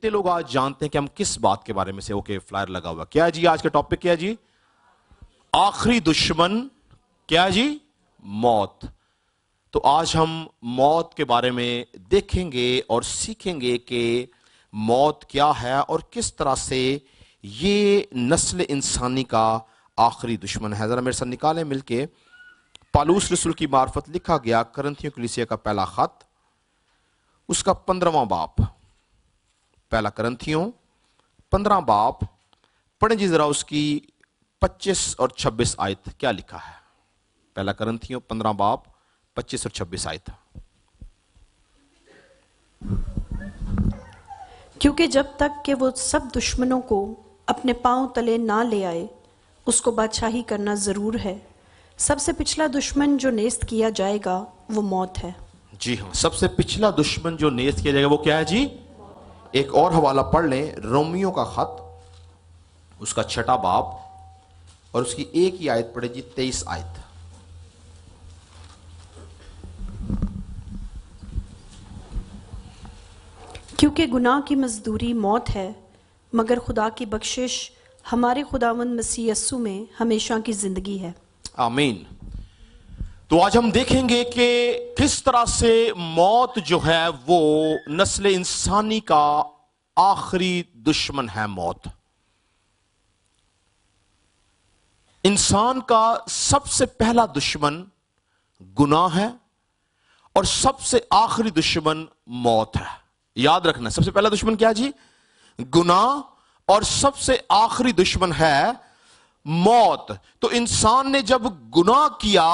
کتنے لوگ آج جانتے ہیں کہ ہم کس بات کے بارے میں سے؟ اوکے فلائر لگا ہوا کیا جی؟ آج کا ٹاپک کیا جی؟ آخری دشمن کیا جی؟ موت. تو آج ہم موت کے بارے میں دیکھیں گے اور سیکھیں گے کہ موت کیا ہے اور کس طرح سے یہ نسل انسانی کا آخری دشمن ہے. ذرا میرے ساتھ نکالیں مل کے پالوس رسول کی معرفت لکھا گیا کرنتھیوں کلیسیا کا پہلا خط، اس کا 15واں باب، پہلا کرنتھیوں 15 باب پڑھیں جی ذرا اس کی 25 اور 26 آیت. کیا لکھا ہے؟ پہلا کرنتھیوں 15 باب 25 اور 26 آیت. کیونکہ جب تک کہ وہ سب دشمنوں کو اپنے پاؤں تلے نہ لے آئے اس کو بادشاہی کرنا ضرور ہے. سب سے پچھلا دشمن جو نیست کیا جائے گا وہ موت ہے. جی ہاں، سب سے پچھلا دشمن جو نیست کیا جائے گا وہ کیا ہے جی؟ ایک اور حوالہ پڑھ لیں، رومیوں کا خط اس کا 6 باب اور اس کی ایک ہی آیت پڑھے جی، 23 آیت. کیونکہ گناہ کی مزدوری موت ہے، مگر خدا کی بخشش ہمارے خداوند مسیح یسوع میں ہمیشہ کی زندگی ہے. آمین. تو آج ہم دیکھیں گے کہ کس طرح سے موت جو ہے وہ نسل انسانی کا آخری دشمن ہے. موت انسان کا سب سے پہلا دشمن گناہ ہے اور سب سے آخری دشمن موت ہے. یاد رکھنا، سب سے پہلا دشمن کیا جی؟ گناہ، اور سب سے آخری دشمن ہے موت. تو انسان نے جب گناہ کیا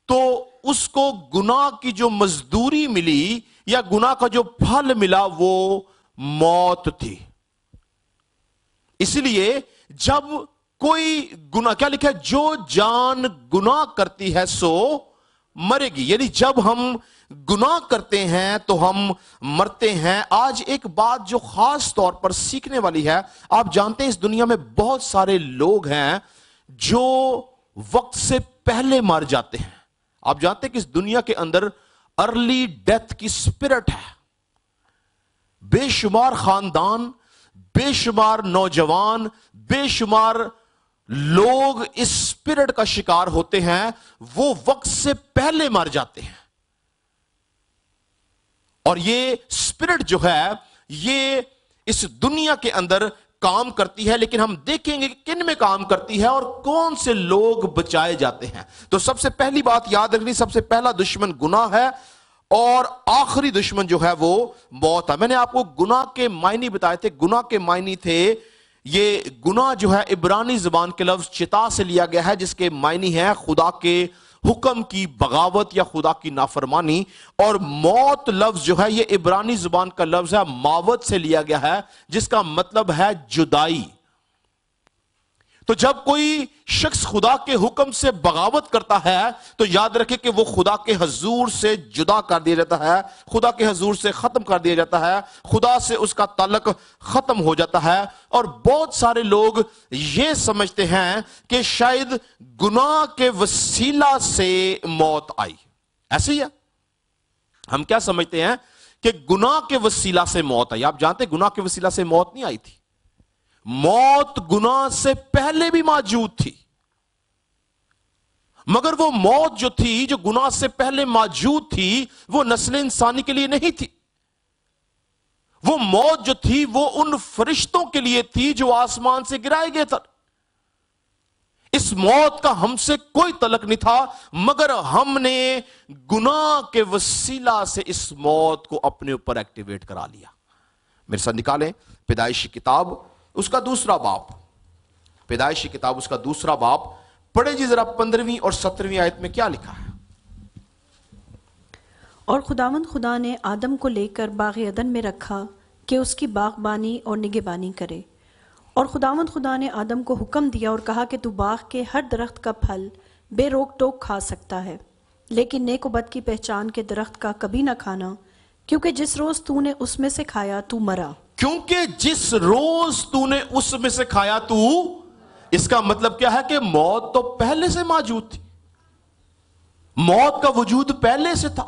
تو اس کو گناہ کی جو مزدوری ملی یا گناہ کا جو پھل ملا وہ موت تھی. اس لیے جب کوئی گناہ، کیا لکھا ہے؟ جو جان گناہ کرتی ہے سو مرے گی. یعنی جب ہم گناہ کرتے ہیں تو ہم مرتے ہیں. آج ایک بات جو خاص طور پر سیکھنے والی ہے، آپ جانتے ہیں اس دنیا میں بہت سارے لوگ ہیں جو وقت سے پہلے مر جاتے ہیں. آپ جانتے ہیں کہ اس دنیا کے اندر ارلی ڈیتھ کی سپرٹ ہے. بے شمار خاندان، بے شمار نوجوان، بے شمار لوگ اس سپرٹ کا شکار ہوتے ہیں، وہ وقت سے پہلے مر جاتے ہیں. اور یہ سپرٹ جو ہے یہ اس دنیا کے اندر کام کرتی ہے، لیکن ہم دیکھیں گے کہ کن میں کام کرتی ہے اور کون سے لوگ بچائے جاتے ہیں. تو سب سے پہلی بات یاد رکھنی، سب سے پہلا دشمن گناہ ہے اور آخری دشمن جو ہے وہ موت ہے. میں نے آپ کو گناہ کے معنی بتائے تھے. گناہ کے معنی تھے، یہ گناہ جو ہے عبرانی زبان کے لفظ چتا سے لیا گیا ہے، جس کے معنی ہے خدا کے حکم کی بغاوت یا خدا کی نافرمانی. اور موت لفظ جو ہے یہ عبرانی زبان کا لفظ ہے، ماوت سے لیا گیا ہے، جس کا مطلب ہے جدائی. تو جب کوئی شخص خدا کے حکم سے بغاوت کرتا ہے تو یاد رکھے کہ وہ خدا کے حضور سے جدا کر دیا جاتا ہے، خدا کے حضور سے ختم کر دیا جاتا ہے، خدا سے اس کا تعلق ختم ہو جاتا ہے. اور بہت سارے لوگ یہ سمجھتے ہیں کہ شاید گناہ کے وسیلہ سے موت آئی. ایسے ہی ہے، ہم کیا سمجھتے ہیں کہ گناہ کے وسیلہ سے موت آئی. آپ جانتے ہیں گناہ کے وسیلہ سے موت نہیں آئی تھی. موت گناہ سے پہلے بھی موجود تھی، مگر وہ موت جو تھی، جو گناہ سے پہلے موجود تھی، وہ نسل انسانی کے لیے نہیں تھی. وہ موت جو تھی وہ ان فرشتوں کے لیے تھی جو آسمان سے گرائے گئے تھے. اس موت کا ہم سے کوئی تعلق نہیں تھا، مگر ہم نے گناہ کے وسیلہ سے اس موت کو اپنے اوپر ایکٹیویٹ کرا لیا. میرے ساتھ نکالیں پیدائش کی کتاب اس کا 2 باب، پیدائش کی کتاب اس کا 2 باب پڑھیں جی ذرا 15ویں اور 17ویں آیت میں کیا لکھا ہے. اور خداوند خدا نے آدم کو لے کر باغ عدن میں رکھا کہ اس کی باغبانی اور نگہبانی کرے. اور خداوند خدا نے آدم کو حکم دیا اور کہا کہ تو باغ کے ہر درخت کا پھل بے روک ٹوک کھا سکتا ہے، لیکن نیک و بد کی پہچان کے درخت کا کبھی نہ کھانا، کیونکہ جس روز تو نے اس میں سے کھایا تو مرا. کیونکہ جس روز تو نے اس میں سے کھایا تو، اس کا مطلب کیا ہے کہ موت تو پہلے سے موجود تھی. موت کا وجود پہلے سے تھا،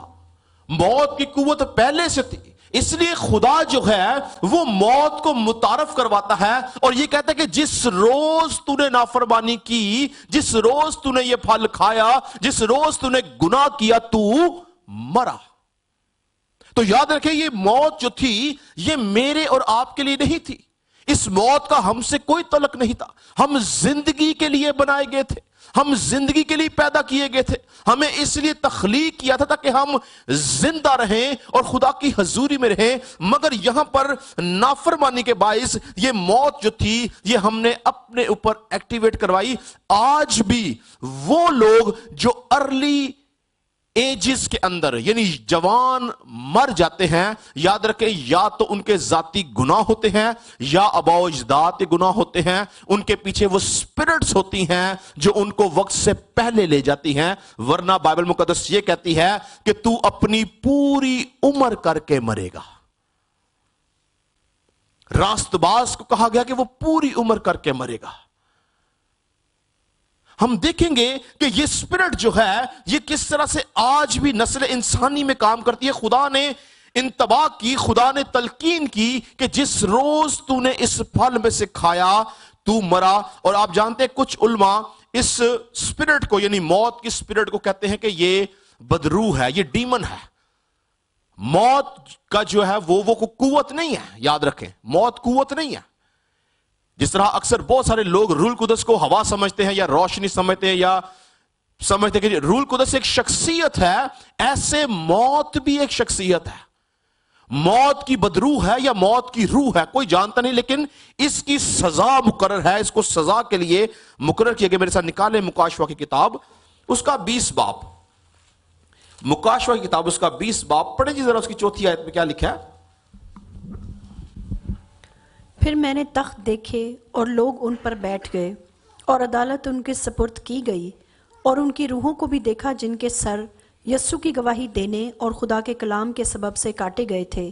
موت کی قوت پہلے سے تھی. اس لیے خدا جو ہے وہ موت کو متعارف کرواتا ہے اور یہ کہتا ہے کہ جس روز تو نے نافرمانی کی، جس روز تو نے یہ پھل کھایا، جس روز تو نے گناہ کیا، تو مرا۔ تو یاد رکھیں یہ موت جو تھی یہ میرے اور آپ کے لیے نہیں تھی، اس موت کا ہم سے کوئی تعلق نہیں تھا۔ ہم زندگی کے لیے بنائے گئے تھے، ہم زندگی کے لیے پیدا کیے گئے تھے، ہمیں اس لیے تخلیق کیا تھا تاکہ ہم زندہ رہیں اور خدا کی حضوری میں رہیں، مگر یہاں پر نافرمانی کے باعث یہ موت جو تھی یہ ہم نے اپنے اوپر ایکٹیویٹ کروائی۔ آج بھی وہ لوگ جو ارلی ایجز کے اندر یعنی جوان مر جاتے ہیں، یاد رکھیں یا تو ان کے ذاتی گناہ ہوتے ہیں یا آباء و اجداد کے گناہ ہوتے ہیں، ان کے پیچھے وہ سپرٹس ہوتی ہیں جو ان کو وقت سے پہلے لے جاتی ہیں، ورنہ بائبل مقدس یہ کہتی ہے کہ تو اپنی پوری عمر کر کے مرے گا۔ راست باز کو کہا گیا کہ وہ پوری عمر کر کے مرے گا۔ ہم دیکھیں گے کہ یہ اسپرٹ جو ہے یہ کس طرح سے آج بھی نسل انسانی میں کام کرتی ہے۔ خدا نے انتباہ کی، خدا نے تلقین کی کہ جس روز تو نے اس پھل میں سے کھایا تو مرا۔ اور آپ جانتے ہیں کچھ علماء اس اسپرٹ کو یعنی موت کی اسپرٹ کو کہتے ہیں کہ یہ بدروح ہے، یہ ڈیمن ہے۔ موت کا جو ہے وہ قوت نہیں ہے، یاد رکھیں موت قوت نہیں ہے۔ جس طرح اکثر بہت سارے لوگ روح القدس کو ہوا سمجھتے ہیں یا روشنی سمجھتے ہیں یا سمجھتے ہیں کہ روح القدس ایک شخصیت ہے، ایسے موت بھی ایک شخصیت ہے۔ موت کی بدروح ہے یا موت کی روح ہے کوئی جانتا نہیں، لیکن اس کی سزا مقرر ہے، اس کو سزا کے لیے مقرر کیا گیا۔ میرے ساتھ نکالیں مکاشفہ کی کتاب اس کا 20 باب، مکاشفہ کی کتاب اس کا 20 باب پڑھیں جی ذرا، اس کی 4 آیت میں کیا لکھا ہے؟ پھر میں نے تخت دیکھے اور لوگ ان پر بیٹھ گئے اور عدالت ان کے سپرد کی گئی، اور ان کی روحوں کو بھی دیکھا جن کے سر یسوع کی گواہی دینے اور خدا کے کلام کے سبب سے کاٹے گئے تھے،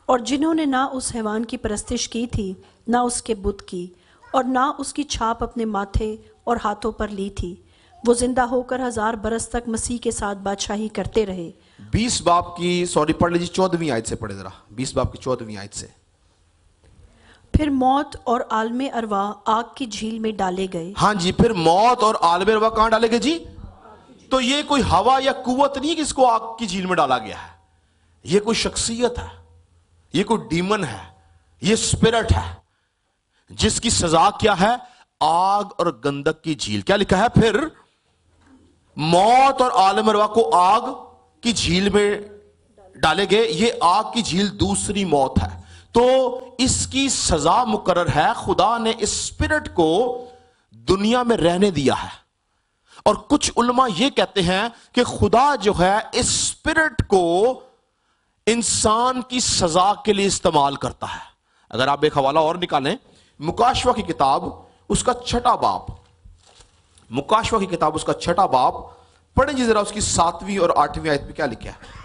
اور جنہوں نے نہ اس حیوان کی پرستش کی تھی نہ اس کے بت کی، اور نہ اس کی چھاپ اپنے ماتھے اور ہاتھوں پر لی تھی۔ وہ زندہ ہو کر 1000 برس تک مسیح کے ساتھ بادشاہی کرتے رہے۔ 20 باب کی پڑھ لیجیے 14ویں آیت سے پڑھے ذرا، 20 باب کی 14ویں آیت سے۔ پھر موت اور عالم ارواح آگ کی جھیل میں ڈالے گئے۔ ہاں جی، پھر موت اور عالم ارواح کہاں ڈالے گئے جی؟ تو یہ کوئی ہوا یا قوت نہیں کہ اس کو آگ کی جھیل میں ڈالا گیا ہے، یہ کوئی شخصیت ہے، یہ کوئی ڈیمن ہے، یہ اسپرٹ ہے جس کی سزا کیا ہے؟ آگ اور گندک کی جھیل۔ کیا لکھا ہے؟ پھر موت اور عالم ارواح کو آگ کی جھیل میں ڈالے گئے۔ یہ آگ کی جھیل دوسری موت ہے، تو اس کی سزا مقرر ہے۔ خدا نے اس اسپرٹ کو دنیا میں رہنے دیا ہے، اور کچھ علماء یہ کہتے ہیں کہ خدا جو ہے اس اسپرٹ کو انسان کی سزا کے لیے استعمال کرتا ہے۔ اگر آپ ایک حوالہ اور نکالیں، مکاشفہ کی کتاب اس کا 6واں باب، مکاشفہ کی کتاب اس کا 6واں باب پڑھیں جی ذرا، اس کی 7ویں اور 8ویں آیت میں کیا لکھا ہے؟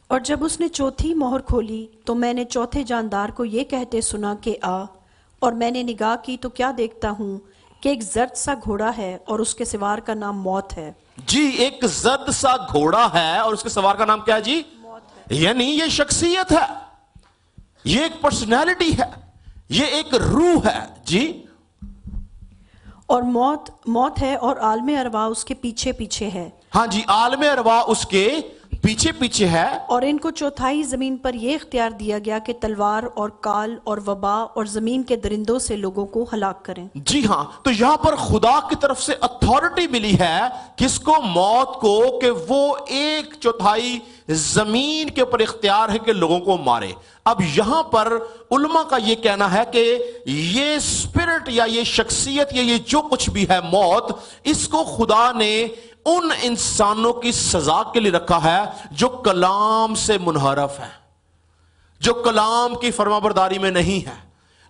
اور جب اس نے چوتھی مہر کھولی تو میں نے چوتھے جاندار کو یہ کہتے سنا کہ آ، اور میں نے نگاہ کی تو کیا دیکھتا ہوں کہ ایک زرد سا گھوڑا ہے اور اس کے سوار کا نام موت ہے۔ جی، ایک زرد سا گھوڑا ہے اور اس کے سوار کا نام کیا ہے جی؟ موت ہے۔ یعنی یہ شخصیت ہے، یہ ایک پرسنالٹی ہے، یہ ایک روح ہے جی۔ اور موت ہے اور عالم ارواح اس کے پیچھے پیچھے ہے۔ ہاں جی، عالم ارواح اس کے پیچھے پیچھے ہے، اور ان کو چوتھائی زمین پر یہ اختیار دیا گیا کہ تلوار اور کال اور وبا اور زمین کے درندوں سے لوگوں کو ہلاک کریں۔ جی ہاں، تو یہاں پر خدا کی طرف سے اتھارٹی ملی ہے کس کو؟ موت کو، کہ وہ 1/4 زمین کے اوپر اختیار ہے کہ لوگوں کو مارے۔ اب یہاں پر علماء کا یہ کہنا ہے کہ یہ اسپرٹ یا یہ شخصیت یا یہ جو کچھ بھی ہے موت، اس کو خدا نے ان انسانوں کی سزا کے لیے رکھا ہے جو کلام سے منحرف ہیں، جو کلام کی فرمانبرداری میں نہیں ہے،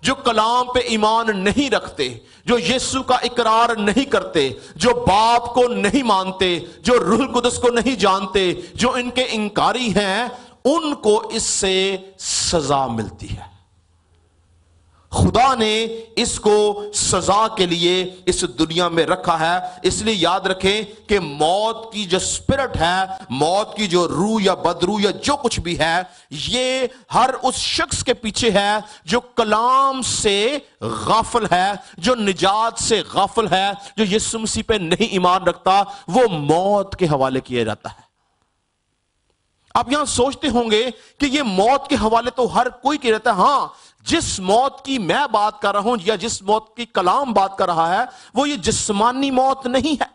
جو کلام پہ ایمان نہیں رکھتے، جو یسوع کا اقرار نہیں کرتے، جو باپ کو نہیں مانتے، جو روح القدس کو نہیں جانتے، جو ان کے انکاری ہیں، ان کو اس سے سزا ملتی ہے۔ خدا نے اس کو سزا کے لیے اس دنیا میں رکھا ہے. اس لیے یاد رکھیں کہ موت کی جو اسپرٹ ہے، موت کی جو روح یا بدروح یا جو کچھ بھی ہے، یہ ہر اس شخص کے پیچھے ہے جو کلام سے غافل ہے، جو نجات سے غافل ہے، جو یسوع مسیح پہ نہیں ایمان رکھتا، وہ موت کے حوالے کیا جاتا ہے. آپ یہاں سوچتے ہوں گے کہ یہ موت کے حوالے تو ہر کوئی کیا رہتا ہے. ہاں، جس موت کی میں بات کر رہا ہوں یا جس موت کی کلام بات کر رہا ہے وہ یہ جسمانی موت نہیں ہے.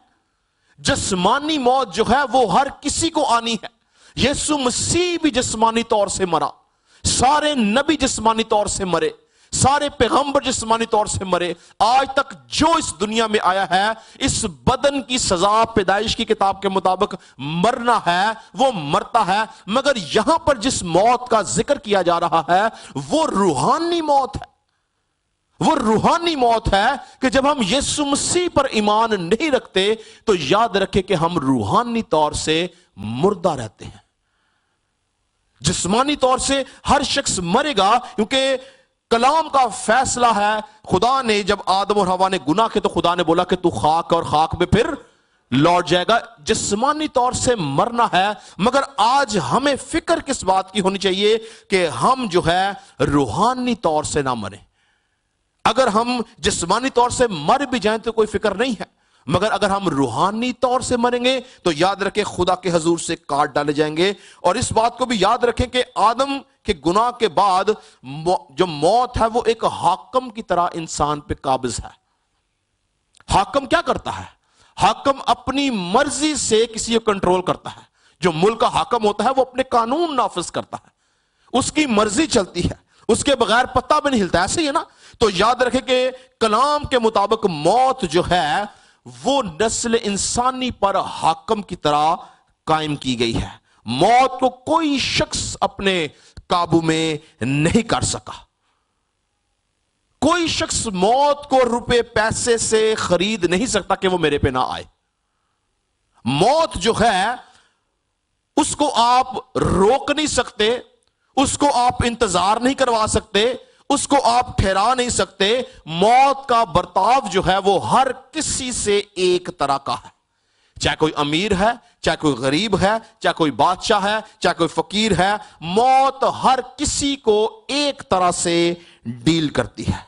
جسمانی موت جو ہے وہ ہر کسی کو آنی ہے. یسوع مسیح بھی جسمانی طور سے مرا، سارے نبی جسمانی طور سے مرے، سارے پیغمبر جسمانی طور سے مرے. آج تک جو اس دنیا میں آیا ہے، اس بدن کی سزا پیدائش کی کتاب کے مطابق مرنا ہے، وہ مرتا ہے. مگر یہاں پر جس موت کا ذکر کیا جا رہا ہے وہ روحانی موت ہے. وہ روحانی موت ہے کہ جب ہم یسوع مسیح پر ایمان نہیں رکھتے تو یاد رکھیں کہ ہم روحانی طور سے مردہ رہتے ہیں. جسمانی طور سے ہر شخص مرے گا، کیونکہ کلام کا فیصلہ ہے. خدا نے جب آدم اور حوا نے گناہ کیا تو خدا نے بولا کہ تو خاک اور خاک میں پھر لوٹ جائے گا. جسمانی طور سے مرنا ہے. مگر آج ہمیں فکر کس بات کی ہونی چاہیے کہ ہم جو ہے روحانی طور سے نہ مریں. اگر ہم جسمانی طور سے مر بھی جائیں تو کوئی فکر نہیں ہے، مگر اگر ہم روحانی طور سے مریں گے تو یاد رکھیں خدا کے حضور سے کاٹ ڈالے جائیں گے. اور اس بات کو بھی یاد رکھیں کہ آدم کے گناہ کے بعد جو موت ہے وہ ایک حاکم کی طرح انسان پہ قابض ہے. حاکم کیا کرتا ہے؟ حاکم اپنی مرضی سے کسی کو کنٹرول کرتا ہے. جو ملک کا حاکم ہوتا ہے وہ اپنے قانون نافذ کرتا ہے، اس کی مرضی چلتی ہے، اس کے بغیر پتہ بھی نہیں ہلتا. ایسے ہی ہے نا؟ تو یاد رکھیں کہ کلام کے مطابق موت جو ہے وہ نسل انسانی پر حاکم کی طرح قائم کی گئی ہے. موت کو کوئی شخص اپنے قابو میں نہیں کر سکا. کوئی شخص موت کو روپے پیسے سے خرید نہیں سکتا کہ وہ میرے پہ نہ آئے. موت جو ہے اس کو آپ روک نہیں سکتے، اس کو آپ انتظار نہیں کروا سکتے، اس کو آپ ٹھہرا نہیں سکتے. موت کا برتاؤ جو ہے وہ ہر کسی سے ایک طرح کا ہے. چاہے کوئی امیر ہے، چاہے کوئی غریب ہے، چاہے کوئی بادشاہ ہے، چاہے کوئی فقیر ہے، موت ہر کسی کو ایک طرح سے ڈیل کرتی ہے.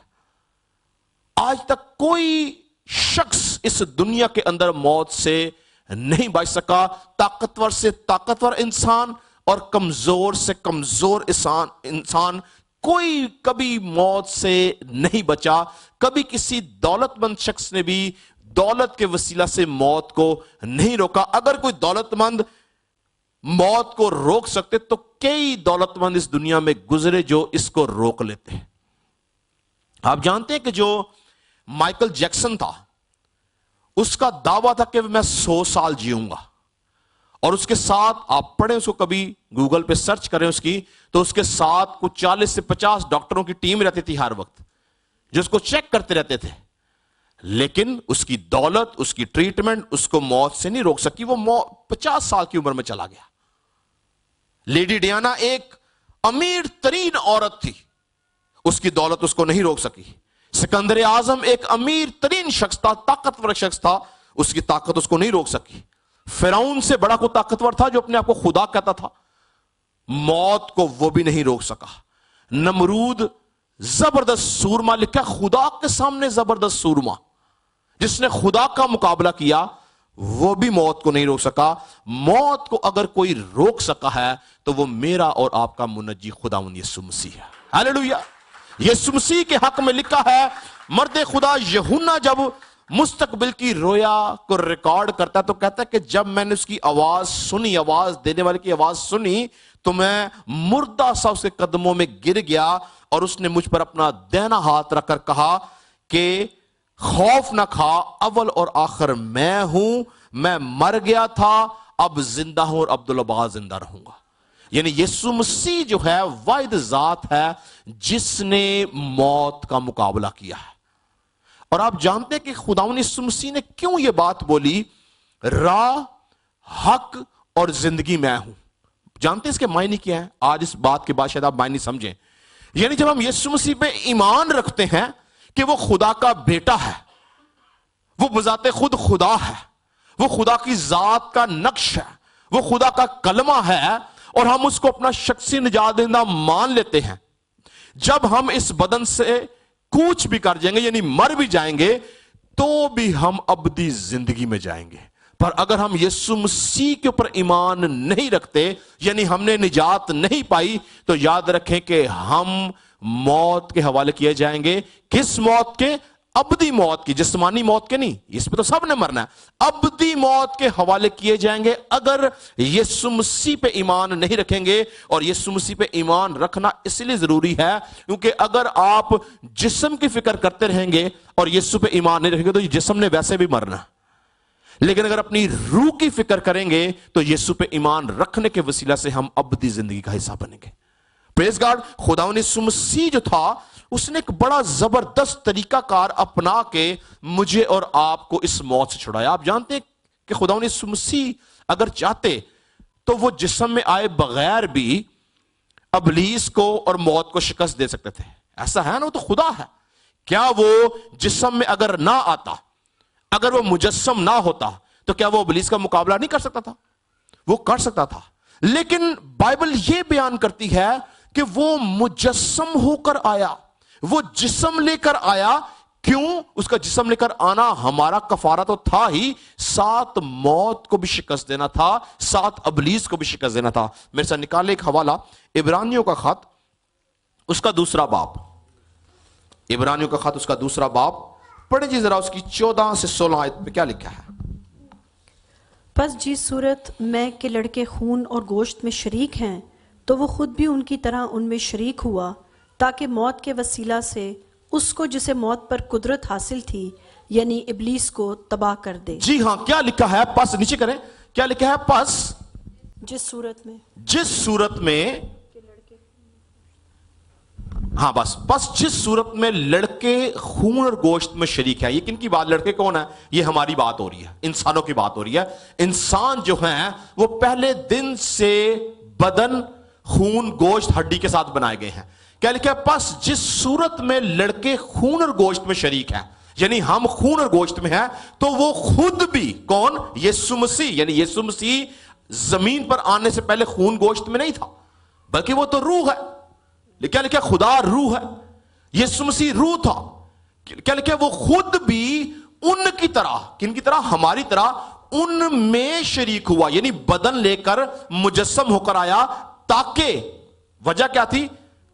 آج تک کوئی شخص اس دنیا کے اندر موت سے نہیں بچ سکا. طاقتور سے طاقتور انسان اور کمزور سے کمزور انسان کوئی کبھی موت سے نہیں بچا. کبھی کسی دولت مند شخص نے بھی دولت کے وسیلہ سے موت کو نہیں روکا. اگر کوئی دولت مند موت کو روک سکتے تو کئی دولت مند اس دنیا میں گزرے جو اس کو روک لیتے ہیں. آپ جانتے ہیں کہ جو مائیکل جیکسن تھا اس کا دعویٰ تھا کہ میں 100 سال جیوں گا، اور اس کے ساتھ آپ پڑھیں، اس کو کبھی گوگل پہ سرچ کریں اس کی، تو اس کے ساتھ کچھ 40 سے 50 ڈاکٹروں کی ٹیم رہتی تھی ہر وقت جو اس کو چیک کرتے رہتے تھے. لیکن اس کی دولت، اس کی ٹریٹمنٹ اس کو موت سے نہیں روک سکی. وہ 50 سال کی عمر میں چلا گیا. لیڈی ڈیانا ایک امیر ترین عورت تھی، اس کی دولت اس کو نہیں روک سکی. سکندر اعظم ایک امیر ترین شخص تھا، طاقتور شخص تھا، اس کی طاقت اس کو نہیں روک سکی. فرعون سے بڑا کوئی طاقتور تھا جو اپنے آپ کو خدا کہتا تھا، موت کو وہ بھی نہیں روک سکا. نمرود زبردست سورما، لکھا خدا کے سامنے زبردست سورما، جس نے خدا کا مقابلہ کیا، وہ بھی موت کو نہیں روک سکا. موت کو اگر کوئی روک سکا ہے تو وہ میرا اور آپ کا منجی خداوند یسوع مسیح ہے. ہاللیلویہ. یسوع مسیح کے حق میں لکھا ہے، مرد خدا یوحنا جب مستقبل کی رویا کو ریکارڈ کرتا ہے تو کہتا ہے کہ جب میں نے اس کی آواز سنی، آواز دینے والے کی آواز سنی، تو میں مردہ سا اس کے قدموں میں گر گیا، اور اس نے مجھ پر اپنا دہنا ہاتھ رکھ کر کہا کہ خوف نہ کھا، اول اور آخر میں ہوں، میں مر گیا تھا، اب زندہ ہوں اور عبدالآباد زندہ رہوں گا. یعنی یسوع مسیح جو ہے واحد ذات ہے جس نے موت کا مقابلہ کیا ہے. اور آپ جانتے ہیں کہ خداوند یسوع مسیح نے کیوں یہ بات بولی، راہ، حق اور زندگی میں ہوں. جانتے ہیں اس کے معنی کیا ہے؟ آج اس بات کے بعد شاید آپ معنی سمجھیں. یعنی جب ہم یسوع مسیح پہ ایمان رکھتے ہیں کہ وہ خدا کا بیٹا ہے، وہ بذات خود خدا ہے، وہ خدا کی ذات کا نقش ہے، وہ خدا کا کلمہ ہے، اور ہم اس کو اپنا شخصی نجات دہندہ مان لیتے ہیں، جب ہم اس بدن سے کوچ بھی کر جائیں گے، یعنی مر بھی جائیں گے، تو بھی ہم ابدی زندگی میں جائیں گے۔ پر اگر ہم یسوع مسیح کے اوپر ایمان نہیں رکھتے، یعنی ہم نے نجات نہیں پائی، تو یاد رکھیں کہ ہم موت کے حوالے کیے جائیں گے۔ کس موت کے؟ ابدی موت کی، جسمانی موت کے نہیں، اس پہ تو سب نے مرنا ہے، ابدی موت کے حوالے کیے جائیں گے اگر یسوع مسیح پہ ایمان نہیں رکھیں گے۔ اور یسوع مسیح پہ ایمان رکھنا اس لیے ضروری ہے کیونکہ اگر آپ جسم کی فکر کرتے رہیں گے اور یسوع پہ ایمان نہیں رکھیں گے تو یہ جسم نے ویسے بھی مرنا، لیکن اگر اپنی روح کی فکر کریں گے تو یسوع پہ ایمان رکھنے کے وسیلہ سے ہم ابدی زندگی کا حصہ بنیں گے۔ پریز گاڈ، خداوند یسوع مسیح جو تھا اس نے ایک بڑا زبردست طریقہ کار اپنا کے مجھے اور آپ کو اس موت سے چھڑایا۔ آپ جانتے ہیں کہ خداوند یسوع مسیح اگر چاہتے تو وہ جسم میں آئے بغیر بھی ابلیس کو اور موت کو شکست دے سکتے تھے۔ ایسا ہے نا، وہ تو خدا ہے۔ کیا وہ جسم میں اگر نہ آتا، اگر وہ مجسم نہ ہوتا، تو کیا وہ ابلیس کا مقابلہ نہیں کر سکتا تھا؟ وہ کر سکتا تھا، لیکن بائبل یہ بیان کرتی ہے کہ وہ مجسم ہو کر آیا، وہ جسم لے کر آیا۔ کیوں؟ اس کا جسم لے کر آنا ہمارا کفارہ تو تھا ہی، ساتھ موت کو بھی شکست دینا تھا، ساتھ ابلیس کو بھی شکست دینا تھا۔ میرے ساتھ نکالے ایک حوالہ، عبرانیوں کا خط اس کا 2 باب، عبرانیوں کا خط اس کا 2 باب پڑھیں جی ذرا، اس کی 14 سے 16 آیت پہ کیا لکھا ہے؟ پس جس صورت میں کہ لڑکے خون اور گوشت میں شریک ہیں تو وہ خود بھی ان کی طرح ان میں شریک ہوا، تاکہ موت کے وسیلہ سے اس کو جسے موت پر قدرت حاصل تھی یعنی ابلیس کو تباہ کر دے۔ جی ہاں، کیا لکھا ہے؟ پس نیچے کریں، کیا لکھا ہے؟ پس جس صورت میں ہاں بس جس صورت میں لڑکے خون اور گوشت میں شریک ہے۔ یہ کن کی بات؟ لڑکے کون ہے؟ یہ ہماری بات ہو رہی ہے، انسانوں کی بات ہو رہی ہے۔ انسان جو ہیں وہ پہلے دن سے بدن، خون، گوشت، ہڈی کے ساتھ بنائے گئے ہیں۔ کیا لکھا ہے؟ پس جس صورت میں لڑکے خون اور گوشت میں شریک ہیں، یعنی ہم خون اور گوشت میں ہیں، تو وہ خود بھی کون؟ یسوع مسیح، یعنی یسوع مسیح زمین پر آنے سے پہلے خون گوشت میں نہیں تھا، بلکہ وہ تو روح ہے۔ کیا لکھا؟ خدا روح ہے، یسوع مسیح روح تھا۔ کیا لکھا؟ وہ خود بھی ان کی طرح، کن کی طرح؟ ہماری طرح ان میں شریک ہوا، یعنی بدن لے کر مجسم ہو کر آیا، تاکہ، وجہ کیا تھی؟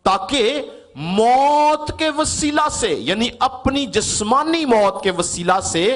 تاکہ موت کے وسیلہ سے، یعنی اپنی جسمانی موت کے وسیلہ سے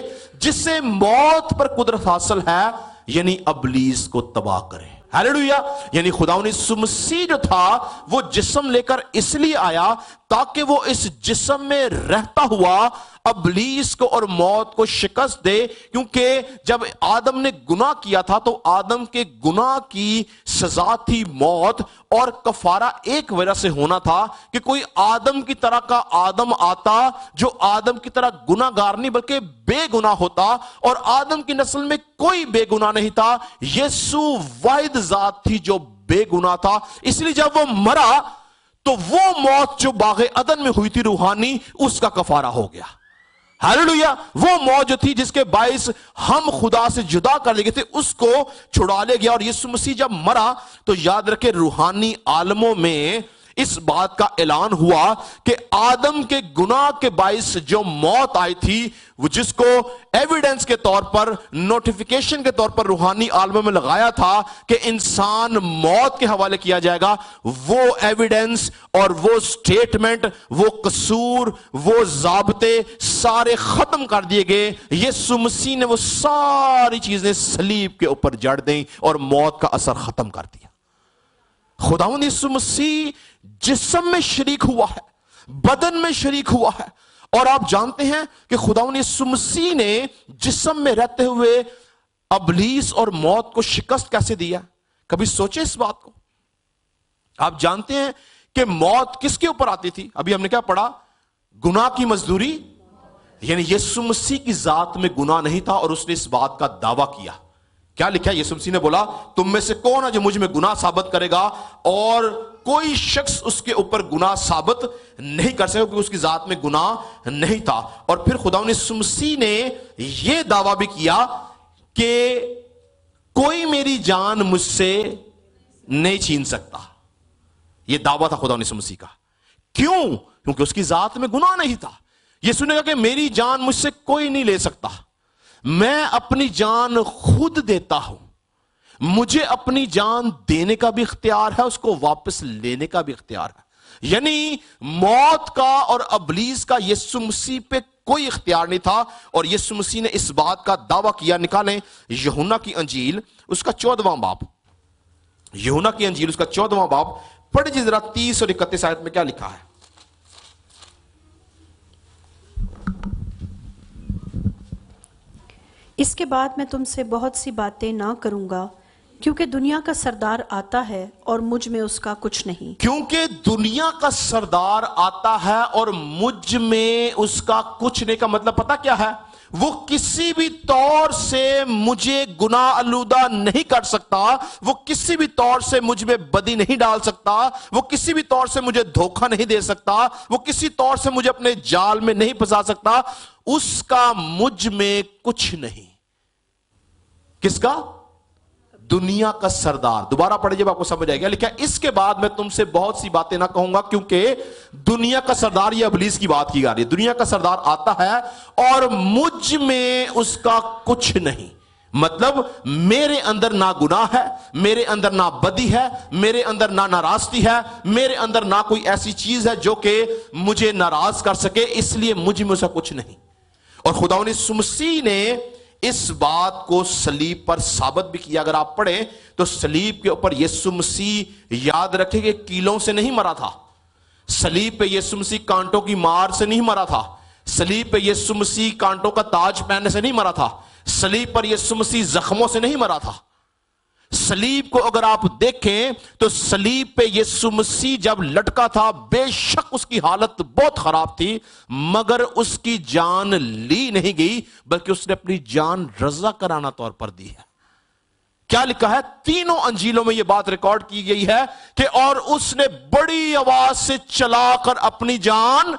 جسے موت پر قدرت حاصل ہے، یعنی ابلیس کو تباہ کرے۔ ہیلیلویا! یعنی خداوند یسوع مسیح جو تھا وہ جسم لے کر اس لیے آیا تاکہ وہ اس جسم میں رہتا ہوا ابلیس کو اور موت کو شکست دے، کیونکہ جب آدم نے گناہ کیا تھا تو آدم کے گناہ کی سزا تھی موت، اور کفارہ ایک وجہ سے ہونا تھا کہ کوئی آدم کی طرح کا آدم آتا جو آدم کی طرح گناہ گار نہیں بلکہ بے گناہ ہوتا، اور آدم کی نسل میں کوئی بے گناہ نہیں تھا، یسوع واحد ذات تھی جو بے گناہ تھا۔ اس لیے جب وہ مرا تو وہ موت جو باغ عدن میں ہوئی تھی روحانی، اس کا کفارہ ہو گیا۔ ہیلیلویا! وہ موت جو تھی جس کے باعث ہم خدا سے جدا کر لے گئے تھے، اس کو چھڑا لے گیا۔ اور یسوع مسیح جب مرا تو یاد رکھے روحانی عالموں میں اس بات کا اعلان ہوا کہ آدم کے گناہ کے باعث جو موت آئی تھی، وہ جس کو ایویڈنس کے طور پر، نوٹیفیکیشن کے طور پر روحانی عالموں میں لگایا تھا کہ انسان موت کے حوالے کیا جائے گا، وہ ایویڈنس اور وہ سٹیٹمنٹ، وہ قصور، وہ ضابطے سارے ختم کر دیے گئے۔ یسوع مسیح نے وہ ساری چیزیں صلیب کے اوپر جڑ دیں اور موت کا اثر ختم کر دیا۔ خداوند یسوع مسیح جسم میں شریک ہوا ہے، بدن میں شریک ہوا ہے، اور آپ جانتے ہیں کہ خداوند یسوع مسیح نے جسم میں رہتے ہوئے ابلیس اور موت کو شکست کیسے دیا؟ کبھی سوچے اس بات کو؟ آپ جانتے ہیں کہ موت کس کے اوپر آتی تھی؟ ابھی ہم نے کیا پڑھا؟ گناہ کی مزدوری، یعنی یسوع مسیح کی ذات میں گناہ نہیں تھا اور اس نے اس بات کا دعویٰ کیا۔ کیا لکھا ہے؟ یسوع مسیح نے بولا تم میں سے کون ہے جو مجھ میں گناہ ثابت کرے گا، اور کوئی شخص اس کے اوپر گناہ ثابت نہیں کر سکے کیونکہ اس کی ذات میں گناہ نہیں تھا. اور پھر خدا یسوع مسیح نے یہ دعویٰ بھی کیا کہ کوئی میری جان مجھ سے نہیں چھین سکتا. یہ دعویٰ تھا خدا یسوع مسیح کا. کیوں؟ کیونکہ اس کی ذات میں گناہ نہیں تھا. یسوع نے کہا کہ میری جان مجھ سے کوئی نہیں لے سکتا, میں اپنی جان خود دیتا ہوں. مجھے اپنی جان دینے کا بھی اختیار ہے, اس کو واپس لینے کا بھی اختیار ہے. یعنی موت کا اور ابلیس کا یسوع مسیح پہ کوئی اختیار نہیں تھا. اور یسوع مسیح نے اس بات کا دعویٰ کیا. نکالیں یوحنا کی انجیل اس کا 14واں باب, یوحنا کی انجیل اس کا 14واں باب پڑھیں جی ذرا 30 اور 31 آیت میں کیا لکھا ہے. اس کے بعد میں تم سے بہت سی باتیں نہ کروں گا کیونکہ دنیا کا سردار آتا ہے اور مجھ میں اس کا کچھ نہیں. کیونکہ دنیا کا سردار آتا ہے اور مجھ میں اس کا کچھ نہیں کا مطلب پتہ کیا ہے؟ وہ کسی بھی طور سے مجھے گناہ آلودہ نہیں کر سکتا, وہ کسی بھی طور سے مجھ میں بدی نہیں ڈال سکتا, وہ کسی بھی طور سے مجھے دھوکہ نہیں دے سکتا, وہ کسی طور سے مجھے اپنے جال میں نہیں پھنسا سکتا. اس کا مجھ میں کچھ نہیں. کس کا؟ دنیا کا سردار. دوبارہ پڑھیں جب آپ کو سمجھ آئے گا. لکھا اس کے بعد میں تم سے بہت سی باتیں نہ کہوں گا کیونکہ دنیا کا سردار, یہ ابلیس کی بات کی جا رہی ہے, دنیا کا سردار آتا ہے اور مجھ میں اس کا کچھ نہیں. مطلب میرے اندر نہ گناہ ہے, میرے اندر نہ بدی ہے, میرے اندر نہ ناراستی ہے, میرے اندر نہ کوئی ایسی چیز ہے جو کہ مجھے ناراض کر سکے, اس لیے مجھ میں اس کا کچھ نہیں. اور خداوند یسوع مسیح نے اس بات کو صلیب پر ثابت بھی کیا. اگر آپ پڑھیں تو صلیب کے اوپر یسوع مسیح, یاد رکھیں کہ کیلوں سے نہیں مرا تھا. صلیب پہ یسوع مسیح کانٹوں کی مار سے نہیں مرا تھا. صلیب پہ یسوع مسیح کانٹوں کا تاج پہننے سے نہیں مرا تھا. صلیب پر یسوع مسیح زخموں سے نہیں مرا تھا. صلیب کو اگر آپ دیکھیں تو صلیب پہ یسوع مسیح جب لٹکا تھا, بے شک اس کی حالت بہت خراب تھی, مگر اس کی جان لی نہیں گئی بلکہ اس نے اپنی جان رضا کرانہ طور پر دی ہے. کیا لکھا ہے؟ تینوں انجیلوں میں یہ بات ریکارڈ کی گئی ہے کہ اور اس نے بڑی آواز سے چلا کر اپنی جان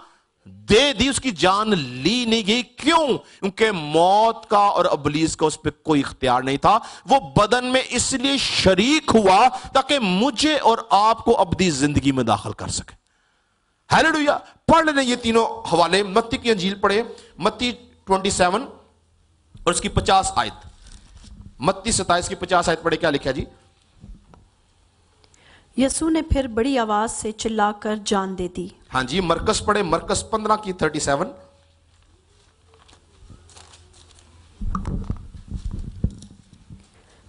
دے دی. اس کی جان لی نہیں گئی. کیوں؟ کیونکہ موت کا اور ابلیس کا اس پہ کوئی اختیار نہیں تھا. وہ بدن میں اس لیے شریک ہوا تاکہ مجھے اور آپ کو ابدی زندگی میں داخل کر سکے. ہیلیلویا. پڑھ لیں یہ تینوں حوالے. متی کی انجیل پڑھیں, متی 27 اور اس کی 50 آیت. متی 27 کی 50 آیت پڑھے. کیا لکھا جی؟ یسوع نے پھر بڑی آواز سے چلا کر جان دے دی. ہاں جی, مرکز پڑھے, مرکز 15 کی 37.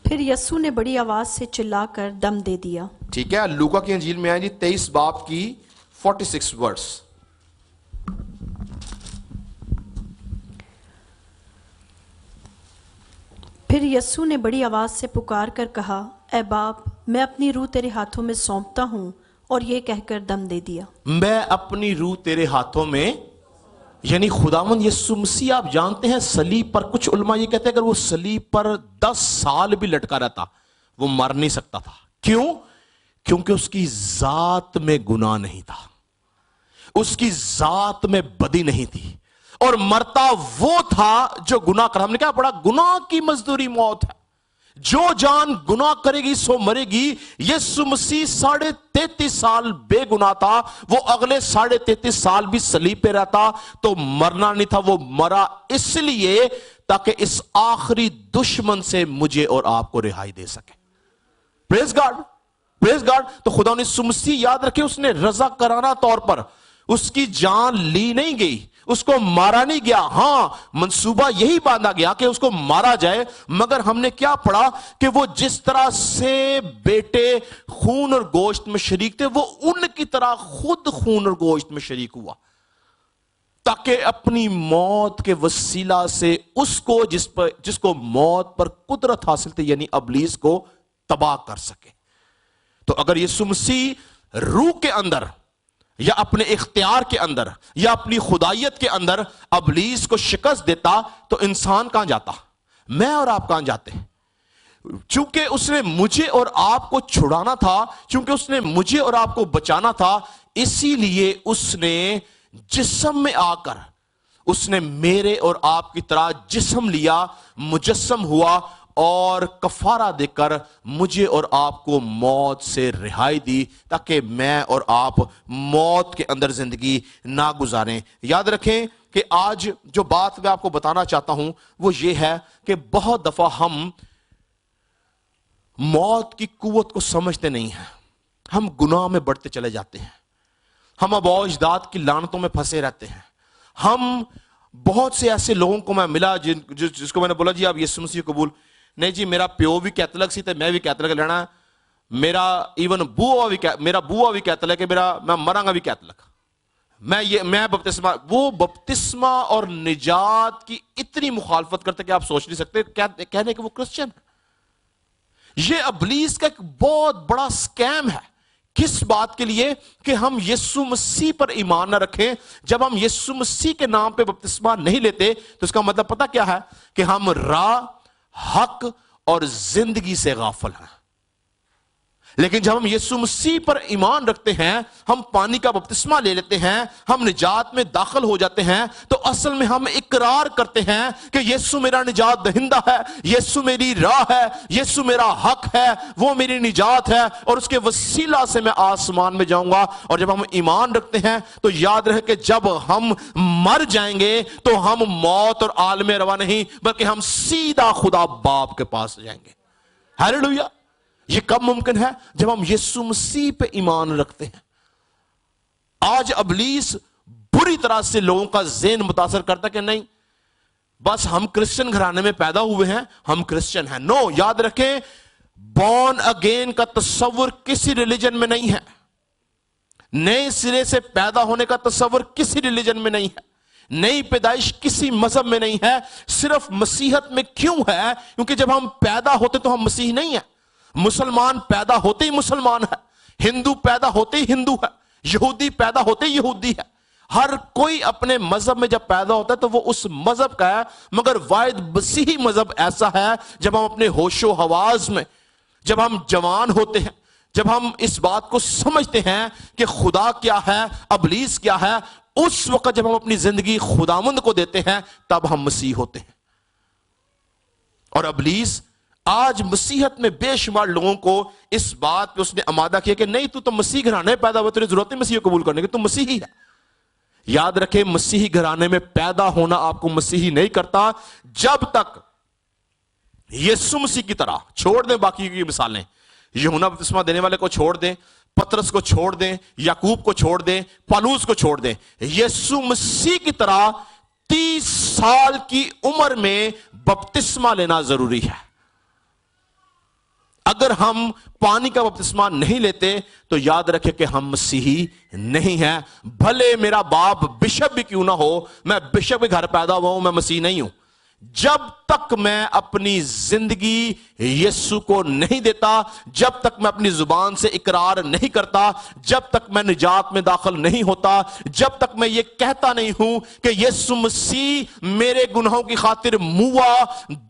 پھر یسوع نے بڑی آواز سے چلا کر دم دے دیا. ٹھیک ہے. لوکا کی انجیل میں آئیں جی 23 باب کی 46 ورس. پھر یسوع نے بڑی آواز سے پکار کر کہا, اے باپ, میں اپنی روح تیرے ہاتھوں میں سونپتا ہوں, اور یہ کہہ کر دم دے دیا. میں اپنی روح تیرے ہاتھوں میں, یعنی خداوند یسوع مسیح آپ جانتے ہیں صلیب پر, کچھ علماء یہ کہتے ہیں اگر وہ صلیب پر 10 سال بھی لٹکا رہتا وہ مر نہیں سکتا تھا. کیوں؟ کیونکہ اس کی ذات میں گناہ نہیں تھا, اس کی ذات میں بدی نہیں تھی, اور مرتا وہ تھا جو گناہ کر. ہم نے کیا پڑھا؟ گناہ کی مزدوری موت ہے, جو جان گناہ کرے گی سو مرے گی. یسوع مسیح 33.5 سال بے گناہ تھا, وہ اگلے 33.5 سال بھی صلیب پہ رہتا تو مرنا نہیں تھا. وہ مرا اس لیے تاکہ اس آخری دشمن سے مجھے اور آپ کو رہائی دے سکے. پریز گاڈ, پریز گاڈ. تو خدا نے یسوع مسیح, یاد رکھے, اس نے رضا کرانہ طور پر اس کی جان لی نہیں گئی, اس کو مارا نہیں گیا. ہاں, منصوبہ یہی باندھا گیا کہ اس کو مارا جائے, مگر ہم نے کیا پڑھا کہ وہ جس طرح سے بیٹے خون اور گوشت میں شریک تھے, وہ ان کی طرح خود خون اور گوشت میں شریک ہوا تاکہ اپنی موت کے وسیلہ سے اس کو جس کو موت پر قدرت حاصل تھی, یعنی ابلیس کو تباہ کر سکے. تو اگر یسوع مسیح روح کے اندر یا اپنے اختیار کے اندر یا اپنی خدائیت کے اندر ابلیس کو شکست دیتا تو انسان کہاں جاتا؟ میں اور آپ کہاں جاتے؟ چونکہ اس نے مجھے اور آپ کو چھڑانا تھا، چونکہ اس نے مجھے اور آپ کو بچانا تھا، اسی لیے اس نے جسم میں آ کر اس نے میرے اور آپ کی طرح جسم لیا، مجسم ہوا اور کفارہ دے کر مجھے اور آپ کو موت سے رہائی دی، تاکہ میں اور آپ موت کے اندر زندگی نہ گزاریں۔ یاد رکھیں کہ آج جو بات میں آپ کو بتانا چاہتا ہوں وہ یہ ہے کہ بہت دفعہ ہم موت کی قوت کو سمجھتے نہیں ہیں، ہم گناہ میں بڑھتے چلے جاتے ہیں، ہم اباء و اجداد کی لعنتوں میں پھنسے رہتے ہیں۔ ہم بہت سے ایسے لوگوں کو میں ملا جس کو میں نے بولا جی آپ یسوع مسیح قبول نہیں جی، میرا پیو بھی کیتھولک سی تے میں بھی کیتھولک لینا ہے، میرا ایون میرا بوا بھی کیتھولک ہے، میں مراں گا بھی کیتھولک، میں بپتسمہ، وہ بپتسمہ اور نجات کی اتنی مخالفت کرتے کہ آپ سوچ نہیں سکتے کہنے کہ وہ کرسچن ہے۔ یہ ابلیس کا ایک بہت بڑا سکیم ہے۔ کس بات کے لیے؟ کہ ہم یسوع مسیح پر ایمان نہ رکھیں۔ جب ہم یسوع مسیح کے نام پہ بپتسمہ نہیں لیتے تو اس کا مطلب پتہ کیا ہے؟ کہ ہم راہ، حق اور زندگی سے غافل ہیں۔ لیکن جب ہم یسوع مسیح پر ایمان رکھتے ہیں، ہم پانی کا بپتسمہ لے لیتے ہیں، ہم نجات میں داخل ہو جاتے ہیں، تو اصل میں ہم اقرار کرتے ہیں کہ یسوع میرا نجات دہندہ ہے، یسوع میری راہ ہے، یسوع میرا حق ہے، وہ میری نجات ہے، اور اس کے وسیلہ سے میں آسمان میں جاؤں گا۔ اور جب ہم ایمان رکھتے ہیں تو یاد رہے کہ جب ہم مر جائیں گے تو ہم موت اور عالم روا نہیں، بلکہ ہم سیدھا خدا باپ کے پاس جائیں گے۔ ہاللیلویہ! یہ کب ممکن ہے؟ جب ہم یسوع مسیح پہ ایمان رکھتے ہیں۔ آج ابلیس بری طرح سے لوگوں کا ذہن متاثر کرتا کہ نہیں بس ہم کرسچن گھرانے میں پیدا ہوئے ہیں، ہم کرسچن ہیں۔ نو، یاد رکھیں بورن اگین کا تصور کسی ریلیجن میں نہیں ہے، نئے سرے سے پیدا ہونے کا تصور کسی ریلیجن میں نہیں ہے، نئی پیدائش کسی مذہب میں نہیں ہے۔ صرف مسیحت میں کیوں ہے؟ کیونکہ جب ہم پیدا ہوتے تو ہم مسیح نہیں ہیں۔ مسلمان پیدا ہوتے ہی مسلمان ہے، ہندو پیدا ہوتے ہی ہندو ہے، یہودی پیدا ہوتے ہی یہودی ہے۔ ہر کوئی اپنے مذہب میں جب پیدا ہوتا ہے تو وہ اس مذہب کا ہے، مگر واحد مسیحی مذہب ایسا ہے جب ہم اپنے ہوش و حواس میں، جب ہم جوان ہوتے ہیں، جب ہم اس بات کو سمجھتے ہیں کہ خدا کیا ہے، ابلیس کیا ہے، اس وقت جب ہم اپنی زندگی خداوند کو دیتے ہیں تب ہم مسیح ہوتے ہیں۔ اور ابلیس آج مسیحت میں بے شمار لوگوں کو اس بات پہ اس نے آمادہ کیا کہ نہیں تو مسیح گھرانے پیدا ہوا، تیری ضرورت نہیں مسیح کو قبول کرنے کی، تو مسیحی ہے۔ یاد رکھیں مسیحی گھرانے میں پیدا ہونا آپ کو مسیحی نہیں کرتا جب تک یسوع مسیح کی طرح، چھوڑ دیں باقی کی مثالیں، یوحنا بپتسمہ دینے والے کو چھوڑ دیں، پترس کو چھوڑ دیں، یعقوب کو چھوڑ دیں، پالوس کو چھوڑ دیں، یسوع مسیح کی طرح 30 سال کی عمر میں بپتسمہ لینا ضروری ہے۔ اگر ہم پانی کا بپتسمہ نہیں لیتے تو یاد رکھے کہ ہم مسیحی نہیں ہیں۔ بھلے میرا باپ بشپ بھی کیوں نہ ہو، میں بشپ کے گھر پیدا ہوا ہوں، میں مسیح نہیں ہوں۔ جب تک میں اپنی زندگی یسوع کو نہیں دیتا، جب تک میں اپنی زبان سے اقرار نہیں کرتا، جب تک میں نجات میں داخل نہیں ہوتا، جب تک میں یہ کہتا نہیں ہوں کہ یسوع مسیح میرے گناہوں کی خاطر موا،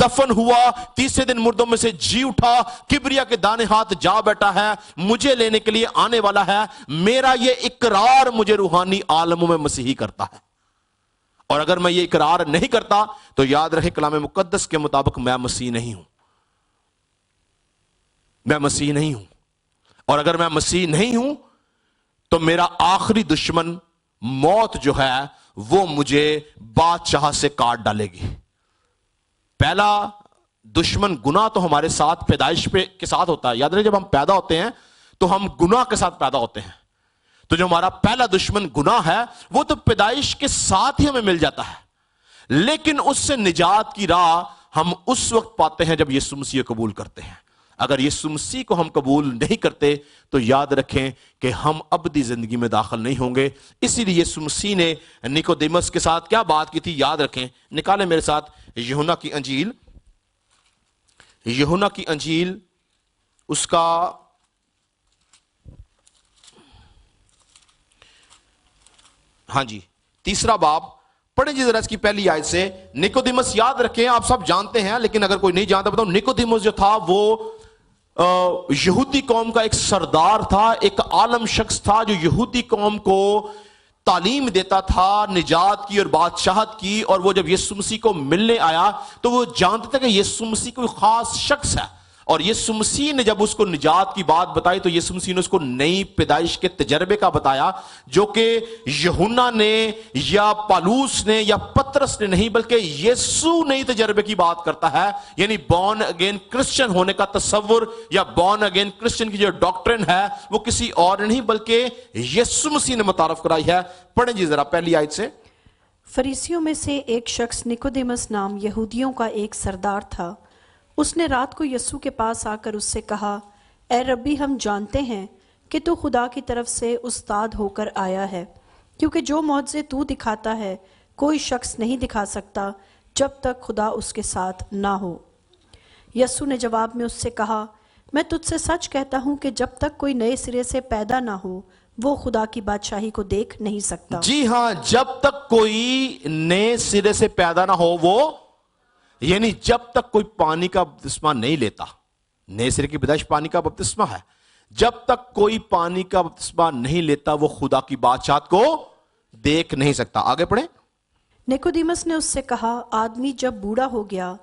دفن ہوا، تیسرے دن مردوں میں سے جی اٹھا، کبریا کے دانے ہاتھ جا بیٹھا ہے، مجھے لینے کے لیے آنے والا ہے، میرا یہ اقرار مجھے روحانی عالموں میں مسیحی کرتا ہے۔ اور اگر میں یہ اقرار نہیں کرتا تو یاد رہے کلام مقدس کے مطابق میں مسیح نہیں ہوں، میں مسیح نہیں ہوں۔ اور اگر میں مسیح نہیں ہوں تو میرا آخری دشمن موت جو ہے وہ مجھے بادشاہ سے کاٹ ڈالے گی۔ پہلا دشمن گناہ تو ہمارے ساتھ پیدائش کے ساتھ ہوتا ہے۔ یاد رہے جب ہم پیدا ہوتے ہیں تو ہم گناہ کے ساتھ پیدا ہوتے ہیں، تو جو ہمارا پہلا دشمن گناہ ہے وہ تو پیدائش کے ساتھ ہی ہمیں مل جاتا ہے، لیکن اس سے نجات کی راہ ہم اس وقت پاتے ہیں جب یسوع مسیح کو قبول کرتے ہیں۔ اگر یسوع مسیح کو ہم قبول نہیں کرتے تو یاد رکھیں کہ ہم ابدی زندگی میں داخل نہیں ہوں گے۔ اسی لیے یسوع مسیح نے نیکودیمس کے ساتھ کیا بات کی تھی؟ یاد رکھیں، نکالیں میرے ساتھ یوحنا کی انجیل، یوحنا کی انجیل اس کا ہاں جی 3 باب پڑھیں جی ذرا اس کی پہلی آیت سے. نکودیمس یاد رکھیں, آپ سب جانتے ہیں لیکن اگر کوئی نہیں جانتا بتاؤں, نکودیمس جو تھا وہ یہودی قوم کا ایک سردار تھا, ایک عالم شخص تھا جو یہودی قوم کو تعلیم دیتا تھا نجات کی اور بادشاہت کی. اور وہ جب یسوع مسیح کو ملنے آیا تو وہ جانتا تھا کہ یسوع مسیح کوئی خاص شخص ہے, اور یسوع مسیح نے جب اس کو نجات کی بات بتائی تو یسوع مسیح نے اس کو نئی پیدائش کے تجربے کا بتایا, جو کہ یوحنا نے یا پالوس نے یا پترس نے نہیں بلکہ یسوع نئی تجربے کی بات کرتا ہے. یعنی بورن اگین کرسچن ہونے کا تصور یا بورن اگین کرسچن کی جو ڈاکٹرن ہے وہ کسی اور نہیں بلکہ یسوع مسیح نے متعارف کرائی ہے. پڑھیں جی ذرا پہلی آیت سے. فریسیوں میں سے ایک شخص نکودیمس نام یہودیوں کا ایک سردار تھا. اس نے رات کو یسوع کے پاس آ کر اس سے کہا, اے ربی, ہم جانتے ہیں کہ تو خدا کی طرف سے استاد ہو کر آیا ہے, کیونکہ جو معجزے تو دکھاتا ہے کوئی شخص نہیں دکھا سکتا جب تک خدا اس کے ساتھ نہ ہو. یسوع نے جواب میں اس سے کہا, میں تجھ سے سچ کہتا ہوں کہ جب تک کوئی نئے سرے سے پیدا نہ ہو وہ خدا کی بادشاہی کو دیکھ نہیں سکتا. جی ہاں, جب تک کوئی نئے سرے سے پیدا نہ ہو, وہ یعنی جب تک کوئی پانی کا بپتسمہ نہیں لیتا, نئے سرے کی پیدائش پانی کا بپتسمہ ہے, جب تک کوئی پانی کا بپتسمہ نہیں لیتا وہ خدا کی بادشاہت کو دیکھ نہیں سکتا. آگے پڑھیں. نکودیمس نے اس سے کہا, آدمی جب بوڑھا ہو گیا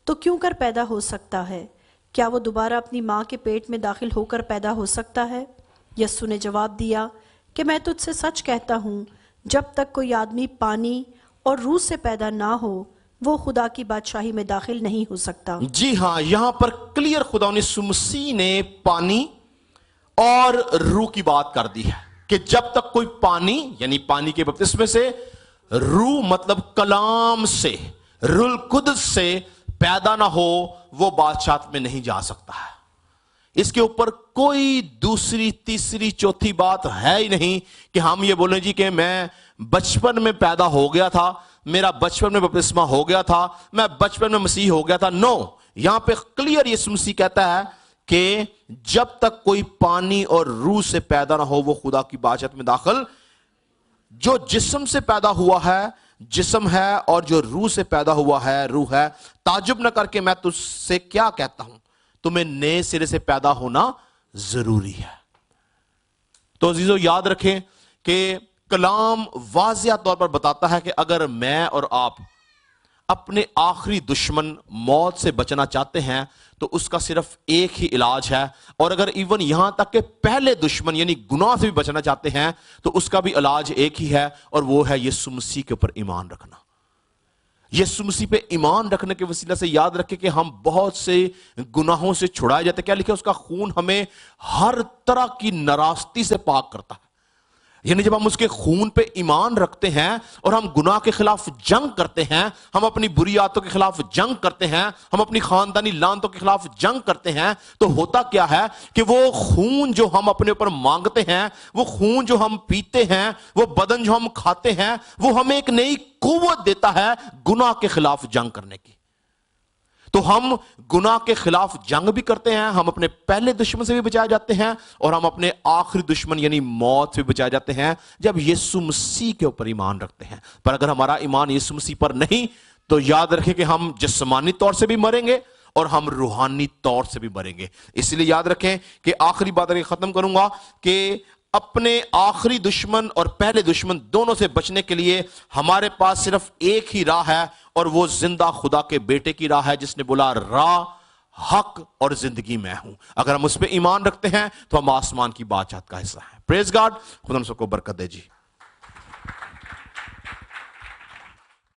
تو کیوں کر پیدا ہو سکتا ہے؟ کیا وہ دوبارہ اپنی ماں کے پیٹ میں داخل ہو کر پیدا ہو سکتا ہے؟ یسوع نے جواب دیا کہ میں تجھ سے سچ کہتا ہوں, جب تک کوئی آدمی پانی اور روح سے پیدا نہ ہو وہ خدا کی بادشاہی میں داخل نہیں ہو سکتا. جی ہاں, یہاں پر کلیئر خدا یسوع مسیح نے پانی اور روح کی بات کر دی ہے کہ جب تک کوئی پانی یعنی پانی کے بپتسمے سے, روح مطلب کلام سے, روح القدس سے پیدا نہ ہو وہ بادشاہت میں نہیں جا سکتا ہے. اس کے اوپر کوئی دوسری تیسری چوتھی بات ہے ہی نہیں کہ ہم یہ بولیں جی کہ میں بچپن میں پیدا ہو گیا تھا, میرا بچپن میں بپتسمہ ہو گیا تھا, میں بچپن میں مسیح ہو گیا تھا. نو, یہاں پہ کلیئر یسوع مسیح کہتا ہے کہ جب تک کوئی پانی اور روح سے پیدا نہ ہو وہ خدا کی بادشاہت میں داخل. جو جسم سے پیدا ہوا ہے جسم ہے, اور جو روح سے پیدا ہوا ہے روح ہے. تعجب نہ کر کے میں تجھ سے کیا کہتا ہوں, تمہیں نئے سرے سے پیدا ہونا ضروری ہے. تو عزیزو یاد رکھیں کہ کلام واضح طور پر بتاتا ہے کہ اگر میں اور آپ اپنے آخری دشمن موت سے بچنا چاہتے ہیں تو اس کا صرف ایک ہی علاج ہے, اور اگر ایون یہاں تک کہ پہلے دشمن یعنی گناہ سے بھی بچنا چاہتے ہیں تو اس کا بھی علاج ایک ہی ہے, اور وہ ہے یسوع مسیح کے اوپر ایمان رکھنا. یسوع مسیح پہ ایمان رکھنے کے وسیلہ سے یاد رکھیں کہ ہم بہت سے گناہوں سے چھڑائے جاتے ہیں. کیا لکھا ہے, اس کا خون ہمیں ہر طرح کی ناراستی سے پاک کرتا ہے. یعنی جب ہم اس کے خون پہ ایمان رکھتے ہیں اور ہم گناہ کے خلاف جنگ کرتے ہیں, ہم اپنی بری عادتوں کے خلاف جنگ کرتے ہیں, ہم اپنی خاندانی لعنتوں کے خلاف جنگ کرتے ہیں, تو ہوتا کیا ہے کہ وہ خون جو ہم اپنے اوپر مانگتے ہیں, وہ خون جو ہم پیتے ہیں, وہ بدن جو ہم کھاتے ہیں, وہ ہمیں ایک نئی قوت دیتا ہے گناہ کے خلاف جنگ کرنے کی. تو ہم گناہ کے خلاف جنگ بھی کرتے ہیں, ہم اپنے پہلے دشمن سے بھی بچائے جاتے ہیں, اور ہم اپنے آخری دشمن یعنی موت سے بھی بچائے جاتے ہیں جب یسوع مسیح کے اوپر ایمان رکھتے ہیں. پر اگر ہمارا ایمان یسوع مسیح پر نہیں تو یاد رکھیں کہ ہم جسمانی طور سے بھی مریں گے اور ہم روحانی طور سے بھی مریں گے. اس لیے یاد رکھیں کہ آخری بات ختم کروں گا کہ اپنے آخری دشمن اور پہلے دشمن دونوں سے بچنے کے لیے ہمارے پاس صرف ایک ہی راہ ہے, اور وہ زندہ خدا کے بیٹے کی راہ ہے جس نے بولا راہ, حق اور زندگی میں ہوں. اگر ہم اس پہ ایمان رکھتے ہیں تو ہم آسمان کی بادشاہت کا حصہ ہیں. پریز گاڈ, خدا ہم سب کو برکت دے جی.